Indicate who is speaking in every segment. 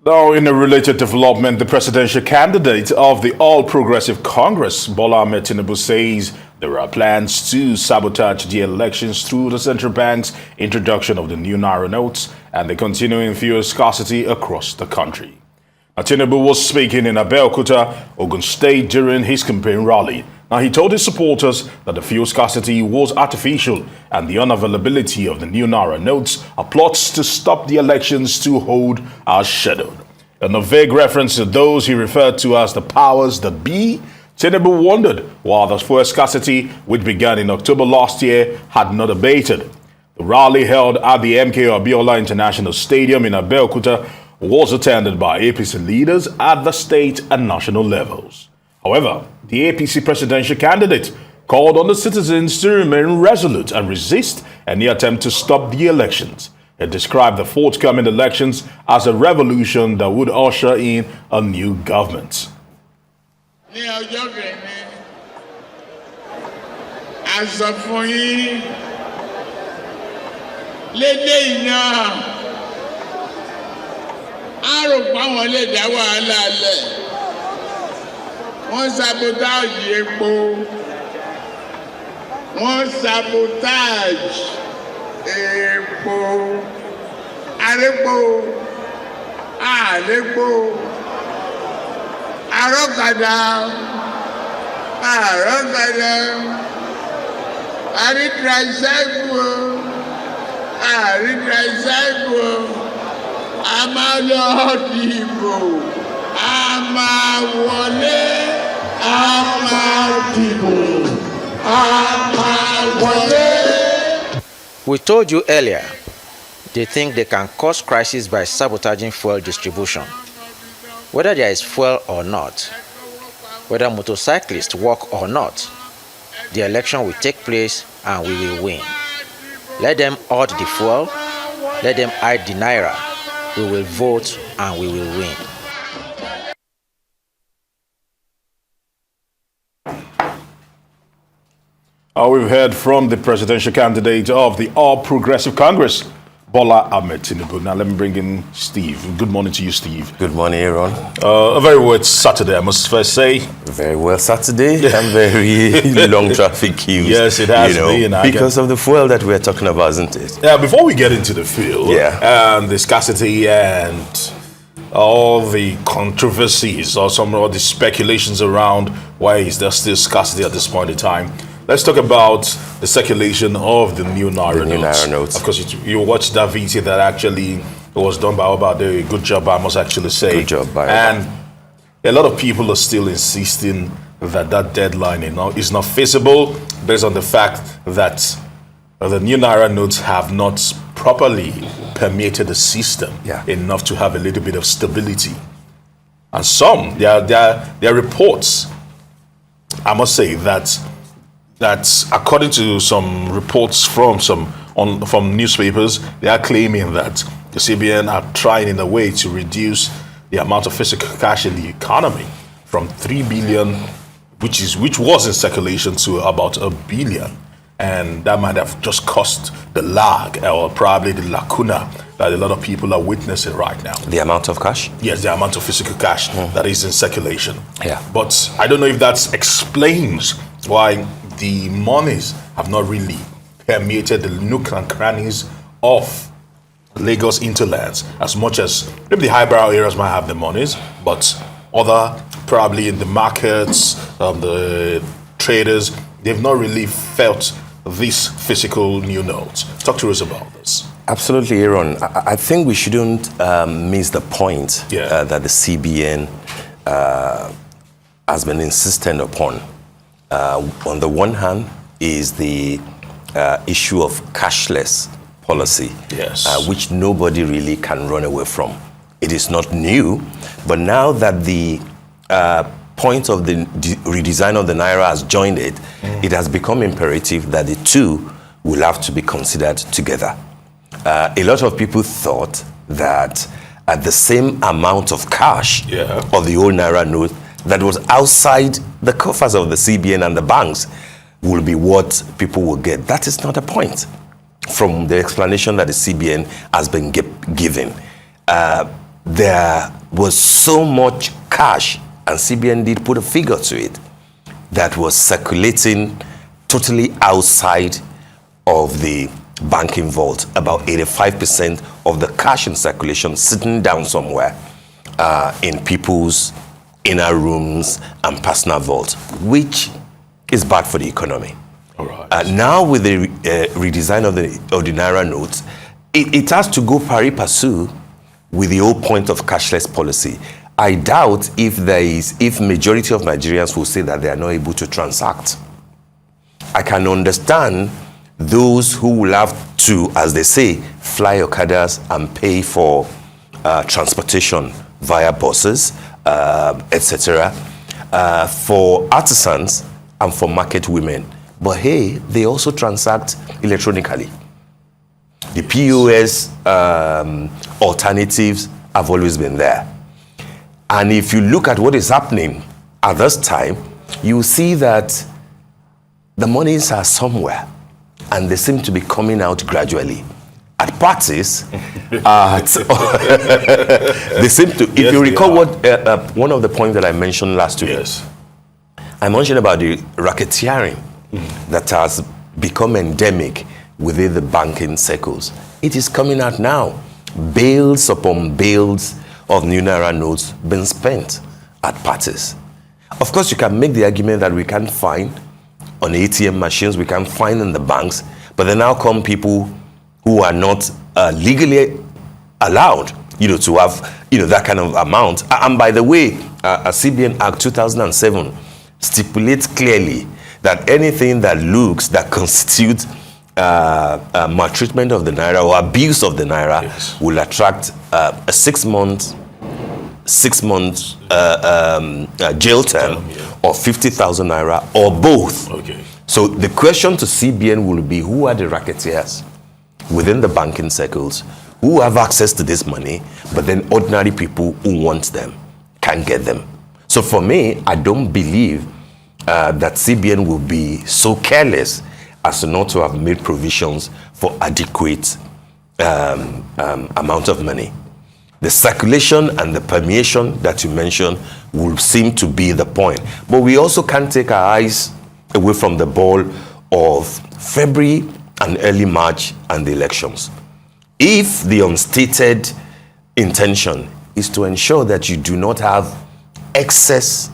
Speaker 1: Now, in a related development, the presidential candidate of the All Progressive Congress, Bola Ahmed Tinubu, says there are plans to sabotage the elections through the central bank's introduction of the new Naira notes and the continuing fuel scarcity across the country. Now, Tinubu was speaking in Abeokuta, Ogun State during his campaign rally. Now, he told his supporters that the fuel scarcity was artificial and the unavailability of the new Naira notes are plots to stop the elections to hold as scheduled. In a vague reference to those he referred to as the powers that be, Tinubu wondered why the fuel scarcity, which began in October last year, had not abated. The rally held at the MKO Abiola International Stadium in Abeokuta was attended by APC leaders at the state and national levels. However, the APC presidential candidate called on the citizens to remain resolute and resist any attempt to stop the elections. He described the forthcoming elections as a revolution that would usher in a new government.
Speaker 2: Wọ́n sabotage epo, wọ́n sabotage epo, arépo, àlépo, àrọ́kadà, àrítràìsáìbù, a máa lọ dìbò, a máa wọlé.
Speaker 3: We told you earlier, they think they can cause crisis by sabotaging fuel distribution. Whether there is fuel or not, whether motorcyclists walk or not, the election will take place and we will win. Let them hoard the fuel, let them hide the Naira. We will vote and we will win.
Speaker 1: We've heard from the presidential candidate of the All Progressive Congress, Bola Ahmed Tinubu. Now let me bring in Steve. Good morning to you, Steve.
Speaker 4: Good morning, Aaron.
Speaker 1: A very wet Saturday, I must first say.
Speaker 4: Very well Saturday and very long traffic queues.
Speaker 1: Yes, it has been.
Speaker 4: Because of the fuel that we're talking about, isn't it?
Speaker 1: Yeah, before we get into the field, and the scarcity and all the controversies or some of the speculations around why is there still scarcity at this point in time, let's talk about the circulation of the new Naira notes. Of course, you watched that video that actually was done by Oba. A good job, I must actually say.
Speaker 4: Good job by Oba.
Speaker 1: And a lot of people are still insisting that that deadline is not feasible based on the fact that the new Naira notes have not properly permeated the system enough to have a little bit of stability. And some, there are reports, I must say, that according to some reports from from newspapers, they are claiming that the CBN are trying in a way to reduce the amount of physical cash in the economy from 3 billion, which was in circulation, to about 1 billion. And that might have just caused the lag or probably the lacuna that a lot of people are witnessing right now.
Speaker 4: The amount of cash?
Speaker 1: Yes, the amount of physical cash that is in circulation.
Speaker 4: Yeah.
Speaker 1: But I don't know if that explains why the monies have not really permeated the nook and crannies of Lagos hinterlands as much as maybe the highbrow areas might have the monies, but other, probably in the markets, the traders, they've not really felt these physical new notes. Talk to us about this.
Speaker 4: Absolutely, Aaron. I think we shouldn't miss the point that the CBN has been insistent upon. On the one hand is the issue of cashless policy, which nobody really can run away from. It is not new, but now that the point of the redesign of the Naira has joined it, it has become imperative that the two will have to be considered together. A lot of people thought that at the same amount of cash of the old Naira note that was outside the coffers of the CBN and the banks will be what people will get. That is not the point from the explanation that the CBN has been given. there was so much cash, and CBN did put a figure to it, that was circulating totally outside of the banking vault. About 85% of the cash in circulation sitting down somewhere in people's inner rooms and personal vaults, which is bad for the economy.
Speaker 1: All right.
Speaker 4: Now with the redesign of the Naira notes, it has to go pari passu with the whole point of cashless policy. I doubt if majority of Nigerians will say that they are not able to transact. I can understand those who will have to, as they say, fly Okadas and pay for transportation via buses, etc., for artisans and for market women. But hey, they also transact electronically. The POS alternatives have always been there. And if you look at what is happening at this time, you see that the monies are somewhere and they seem to be coming out gradually. At parties, they seem to, if you recall what one of the points that I mentioned last week,
Speaker 1: yes,
Speaker 4: I mentioned about the racketeering that has become endemic within the banking circles. It is coming out now. Bales upon bales of new Naira notes being spent at parties. Of course, you can make the argument that we can't find on ATM machines, we can't find in the banks, but then now come people who are not legally allowed, to have, that kind of amount. And by the way, a CBN Act 2007 stipulates clearly that anything that constitutes maltreatment of the Naira or abuse of the Naira, yes, will attract a 6 month jail term, yeah, or 50,000 Naira or both.
Speaker 1: Okay.
Speaker 4: So the question to CBN will be, who are the racketeers within the banking circles who have access to this money, but then ordinary people who want them can't get them? So for me, I don't believe that CBN will be so careless as to not to have made provisions for adequate amount of money. The circulation and the permeation that you mentioned will seem to be the point. But we also can't take our eyes away from the ball of February and early March and the elections. If the unstated intention is to ensure that you do not have excess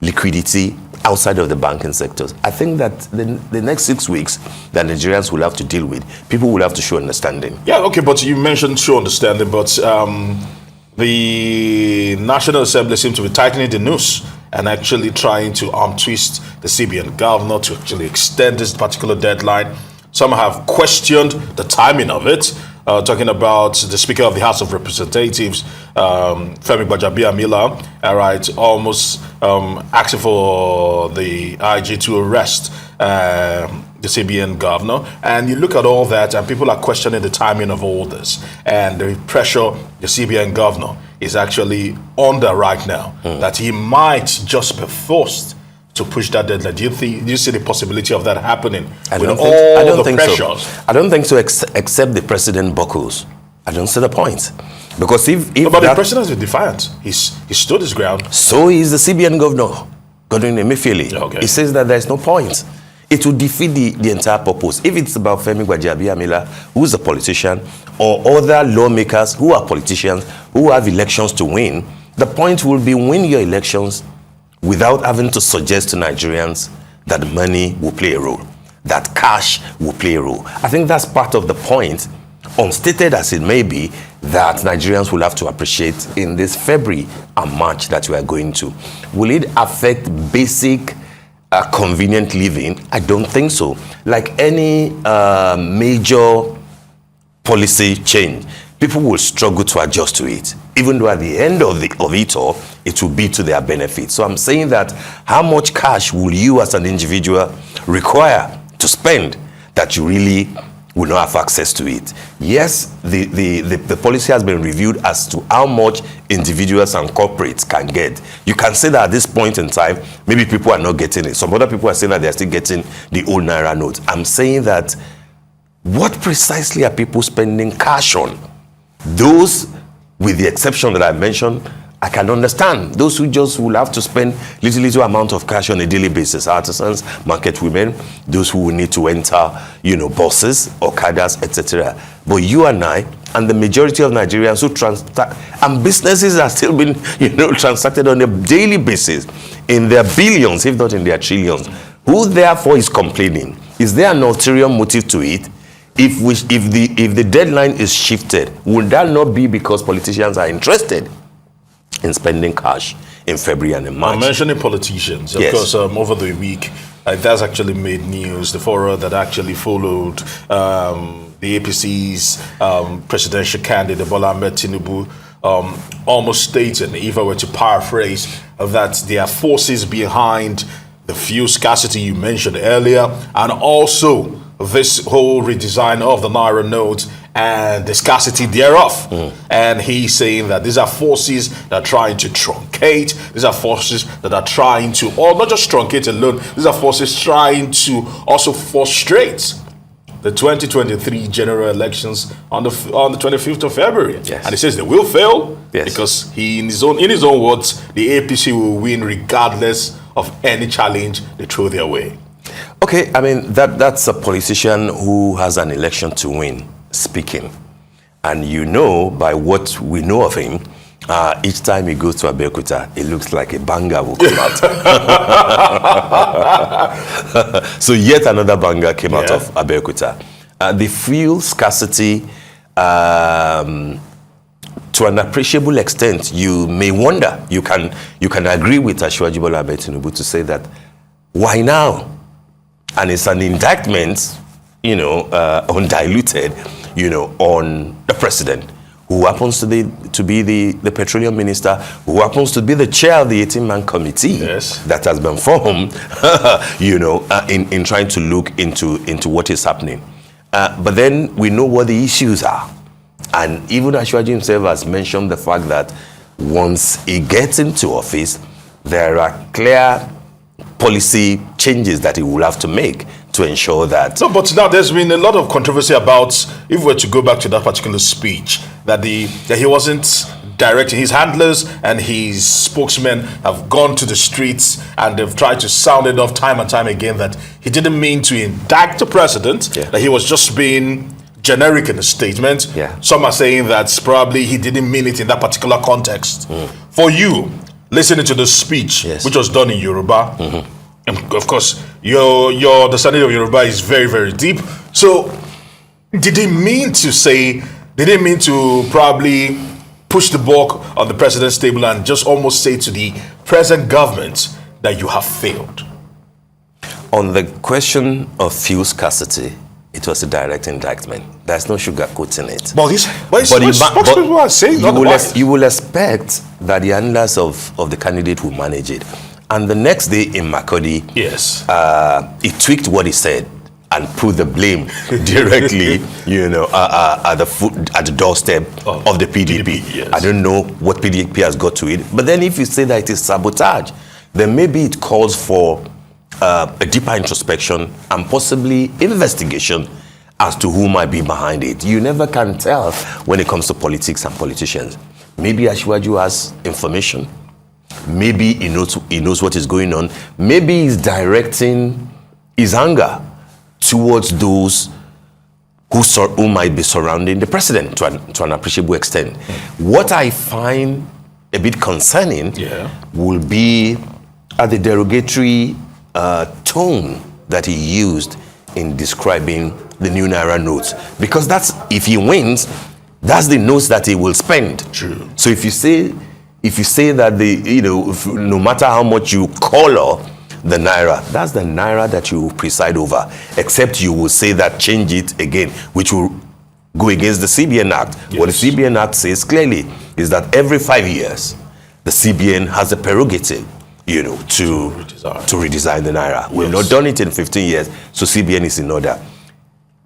Speaker 4: liquidity outside of the banking sectors, I think that the next 6 weeks that Nigerians will have to deal with, people will have to show understanding.
Speaker 1: Yeah, okay, but you mentioned show understanding, but the National Assembly seems to be tightening the noose and actually trying to twist the CBN governor to actually extend this particular deadline. Some have questioned the timing of it, talking about the Speaker of the House of Representatives, Femi Gbajabiamila, almost asking for the IG to arrest the CBN governor. And you look at all that, and people are questioning the timing of all this and the pressure the CBN governor is actually under right now, that he might just be forced to push that deadline. Do you see the possibility of that happening with all the pressures?
Speaker 4: So. I don't think so, except the president buckles. I don't see the point. Because if
Speaker 1: but the president is defiant. He stood his ground.
Speaker 4: So is the CBN governor, Godwin Emefiele.
Speaker 1: Okay.
Speaker 4: He says that there's no point. It will defeat the entire purpose. If it's about Femi Gbajabiamila, who's a politician, or other lawmakers who are politicians, who have elections to win, the point will be win your elections without having to suggest to Nigerians that money will play a role, that cash will play a role. I think that's part of the point, unstated as it may be, that Nigerians will have to appreciate in this February and March that we are going to. Will it affect basic convenient living? I don't think so. Like any major policy change, people will struggle to adjust to it, even though at the end of it all, it will be to their benefit. So I'm saying that how much cash will you as an individual require to spend that you really will not have access to it? Yes, the policy has been reviewed as to how much individuals and corporates can get. You can say that at this point in time, maybe people are not getting it. Some other people are saying that they're still getting the old Naira notes. I'm saying that what precisely are people spending cash on? Those with the exception that I mentioned, I can understand those who just will have to spend little amount of cash on a daily basis. Artisans, market women, those who will need to enter, buses, okadas, etc. But you and I, and the majority of Nigerians who transact, and businesses are still being, transacted on a daily basis in their billions, if not in their trillions. Who therefore is complaining? Is there an ulterior motive to it? If the deadline is shifted, would that not be because politicians are interested in spending cash in February and in March?
Speaker 1: I'm mentioning politicians. Of course, over the week, that's actually made news. The furor that actually followed the APC's presidential candidate, Bola Ahmed Tinubu, almost stating, if I were to paraphrase, that there are forces behind the fuel scarcity you mentioned earlier, and also this whole redesign of the Naira note and the scarcity thereof. And he's saying that these are forces that are trying to truncate, these are forces that are trying to, or not just truncate alone, these are forces trying to also frustrate the 2023 general elections on the 25th of February.
Speaker 4: Yes.
Speaker 1: And he says they will fail,
Speaker 4: yes,
Speaker 1: because in his own words, the APC will win regardless of any challenge they throw their way.
Speaker 4: Okay, I mean, that's a politician who has an election to win speaking. And by what we know of him, each time he goes to Abeokuta, it looks like a banger will come out. So yet another banger came out of Abeokuta. The fuel scarcity, to an appreciable extent, you may wonder, you can agree with Asiwaju Bola Ahmed Tinubu to say that, why now? And it's an indictment, undiluted, on the president, who happens to be the petroleum minister, who happens to be the chair of the 18-man committee that has been formed, in trying to look into what is happening. But then we know what the issues are. And even Asiwaju himself has mentioned the fact that once he gets into office, there are clear policy changes that he will have to make to ensure that.
Speaker 1: No, but now there's been a lot of controversy about, if we were to go back to that particular speech, that he wasn't directing. His handlers and his spokesmen have gone to the streets and they've tried to sound it off time and time again that he didn't mean to indict the president, that he was just being generic in the statement. Some are saying that probably he didn't mean it in that particular context. For you, listening to the speech, which was done in Yoruba, and of course, your understanding of Yoruba is very, very deep. So, did he mean to probably push the ball on the president's table and just almost say to the present government that you have failed?
Speaker 4: On the question of fuel scarcity, it was a direct indictment. There's no sugarcoating it.
Speaker 1: Spokespeople are saying
Speaker 4: you will expect that the handlers of the candidate will manage it. And the next day in Makurdi, he tweaked what he said and put the blame directly, at the doorstep of the PDP. I don't know what PDP has got to it. But then if you say that it is sabotage, then maybe it calls for a deeper introspection and possibly investigation as to who might be behind it. You never can tell when it comes to politics and politicians. Maybe Asiwaju has information. Maybe he knows what is going on. Maybe he's directing his anger towards those who might be surrounding the president to an appreciable extent. What I find a bit concerning will be the derogatory tone that he used in describing the new Naira notes, because if he wins, that's the notes that he will spend.
Speaker 1: True.
Speaker 4: So if you say that no matter how much you color the Naira, that's the Naira that you preside over, except you will say that change it again, which will go against the CBN Act. What the CBN Act says clearly is that every 5 years, the CBN has a prerogative to redesign the Naira. We've not done it in 15 years, so CBN is in order.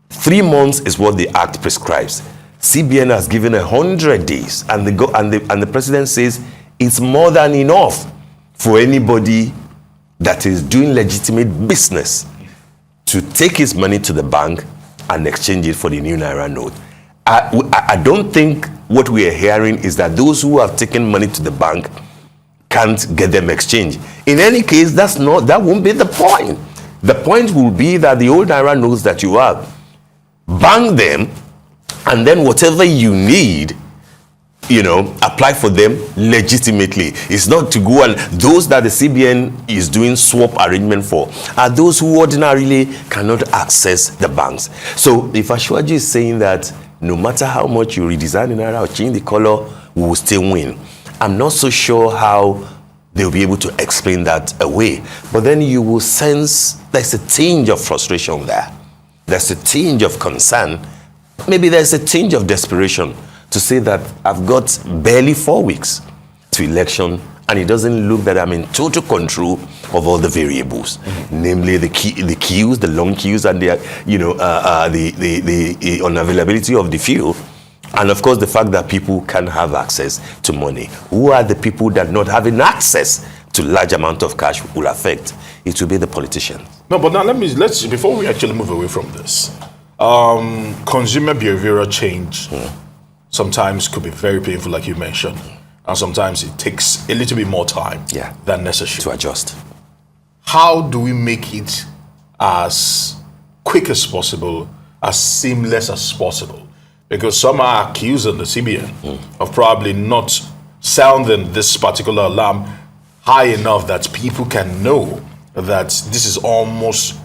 Speaker 4: 3 months is what the Act prescribes. CBN has given 100 days, and the president says it's more than enough for anybody that is doing legitimate business to take his money to the bank and exchange it for the new Naira note. I don't think what we are hearing is that those who have taken money to the bank can't get them exchanged. In any case, that won't be the point. The point will be that the old naira knows that you have. Bank them, and then whatever you need, apply for them legitimately. It's not to go and those that the CBN is doing swap arrangement for are those who ordinarily cannot access the banks. So if Ashwaji is saying that no matter how much you redesign the naira or change the color, we will still win, I'm not so sure how they'll be able to explain that away. But then you will sense there's a tinge of frustration there. There's a tinge of concern. Maybe there's a tinge of desperation to say that I've got barely 4 weeks to election, and it doesn't look that I'm in total control of all the variables, namely the queues, the long queues, and the unavailability of the fuel, and of course the fact that people can have access to money. Who are the people that not having access to large amount of cash will affect? It will be the politicians.
Speaker 1: No, but now let's before we actually move away from this, consumer behavioral change sometimes could be very painful, like you mentioned, and sometimes it takes a little bit more time than necessary
Speaker 4: to adjust.
Speaker 1: How do we make it as quick as possible, as seamless as possible? Because some are accusing the CBN of probably not sounding this particular alarm high enough that people can know that this is almost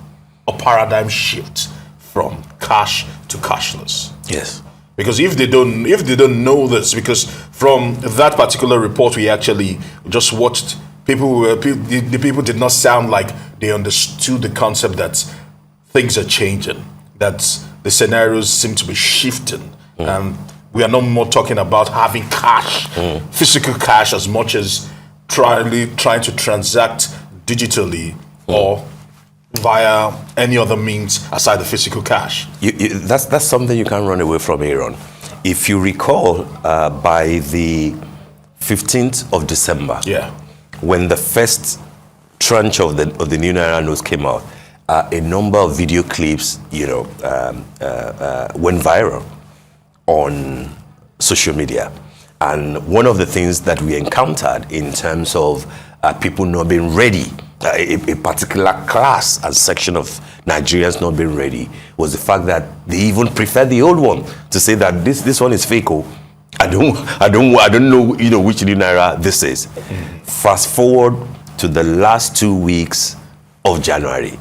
Speaker 1: a paradigm shift from cash to cashless.
Speaker 4: Yes.
Speaker 1: Because if they don't know this, because from that particular report we actually just watched, the people did not sound like they understood the concept that things are changing, that the scenarios seem to be shifting, and we are no more talking about having cash, physical cash, as much as trying to transact digitally or via any other means aside the physical cash.
Speaker 4: That's something you can't run away from, Aaron. If you recall, by the 15th of December, when the first tranche of the new Naira notes came out, a number of video clips, went viral on social media. And one of the things that we encountered in terms of people not being ready, a particular class and section of Nigerians not being ready, was the fact that they even prefer the old one, to say that this one is fake. I don't know which new Naira this is. Fast forward to the last 2 weeks of January,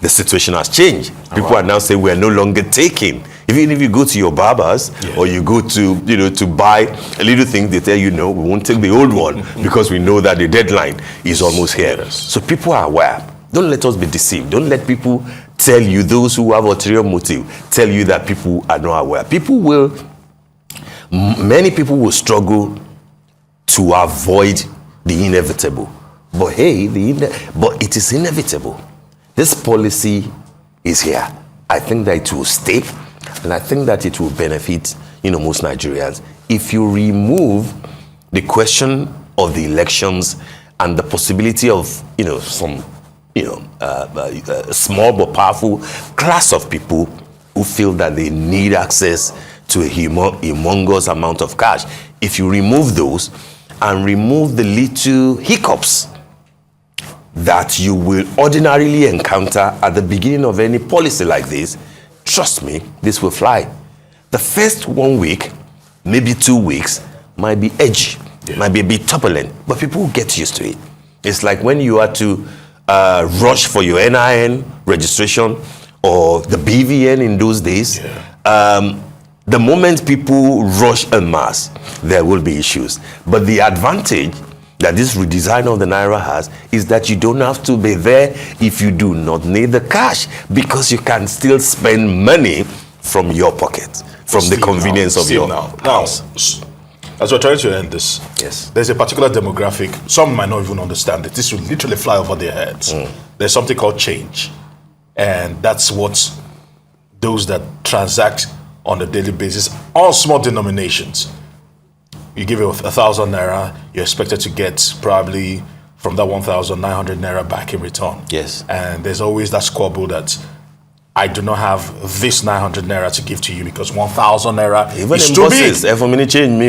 Speaker 4: the situation has changed. People are now saying we are no longer taking. Even if you go to your barbers or you go to buy a little thing, they tell you, no, we won't take the old one because we know that the deadline is almost here. So people are aware. Don't let us be deceived. Don't let people tell you, those who have ulterior motive, tell you that people are not aware. Many people will struggle to avoid the inevitable. But hey, but it is inevitable. This policy is here. I think that it will stay. And I think that it will benefit, most Nigerians. If you remove the question of the elections and the possibility of, some, small but powerful class of who feel that they need access to a humongous amount of cash. If you remove those and remove the little hiccups that you will ordinarily encounter at the beginning of any policy like this, trust me, this will fly. The first 1 week, maybe 2 weeks, might be edgy, might be a bit turbulent, but people will get used to it. It's like when you are to rush for your NIN registration or the BVN in those days. The moment people rush en masse, there will be issues. But the advantage that this redesign of the Naira has is that you don't have to be there if you do not need the cash, because you can still spend money from your pocket, from the convenience of your house.
Speaker 1: As we're trying to end this, there's a particular demographic, some might not even understand it. This will literally fly over their heads. There's something called change. And that's what those that transact on a daily basis, all small denominations. You give it 1,000 Naira, you're expected to get probably from that 1,900 Naira back in return.
Speaker 4: Yes.
Speaker 1: And there's always that squabble that I do not have this 900 naira to give to you because 1,000 naira
Speaker 4: Even
Speaker 1: is
Speaker 4: in
Speaker 1: too
Speaker 4: buses,
Speaker 1: big.
Speaker 4: every minute change me.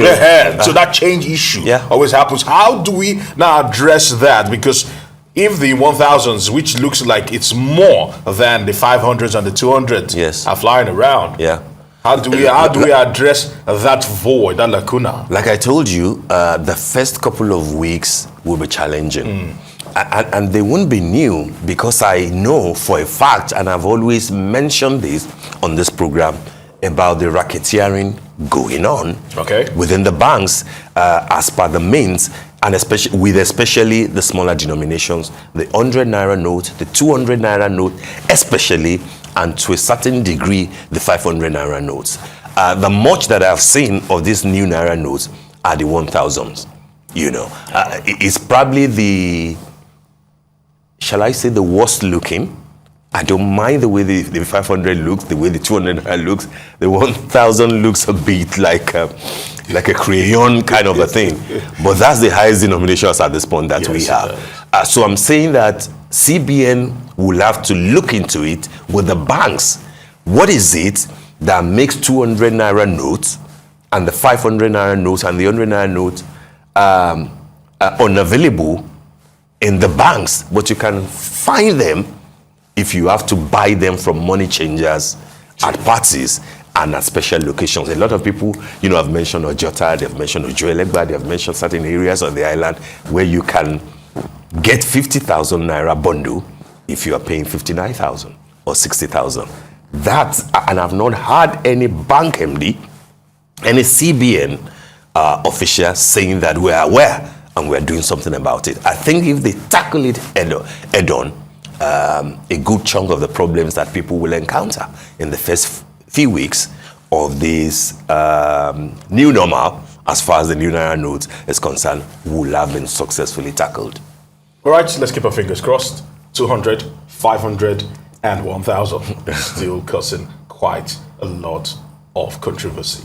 Speaker 1: So that change issue
Speaker 4: Yeah.
Speaker 1: always happens. How do we now address that? Because if the 1,000s, which looks like it's more than the 500s and the 200s,
Speaker 4: Yes.
Speaker 1: are flying around,
Speaker 4: Yeah.
Speaker 1: how do we address that void, that lacuna?
Speaker 4: Like I told you, the first couple of weeks will be challenging. And they won't be new because I know for a fact, and I've always mentioned this on this program, about the racketeering going on within the banks as per the means, and especially the smaller denominations, the 100 naira note, the 200 naira note, especially, and to a certain degree, the 500 naira notes. The much that I've seen of these new naira notes are the 1,000s. You know, it's probably the, shall I say, the worst looking. I don't mind the way the 500 looks, the way the 200 looks. The 1,000 looks a bit like a crayon kind of a thing. But that's the highest denominations at this point that we have. So I'm saying that CBN will have to look into it with the banks. What is it that makes 200 naira notes and the 500 naira notes and the 100 naira notes unavailable in the banks, but you can find them if you have to buy them from money changers at parties and at special locations. A lot of people, have mentioned Ojota, they've mentioned Ojuelegba, they've mentioned certain areas on the island where you can get 50,000 naira bundle if you are paying 59,000 or 60,000. That, and I've not heard any bank MD, any CBN official saying that we're aware and we're doing something about it. I think if they tackle it head on, a good chunk of the problems that people will encounter in the first few weeks of this new normal, as far as the new naira notes is concerned, will have been successfully tackled.
Speaker 1: All right, let's keep our fingers crossed. 200, 500, and 1,000 still causing quite a lot of controversy.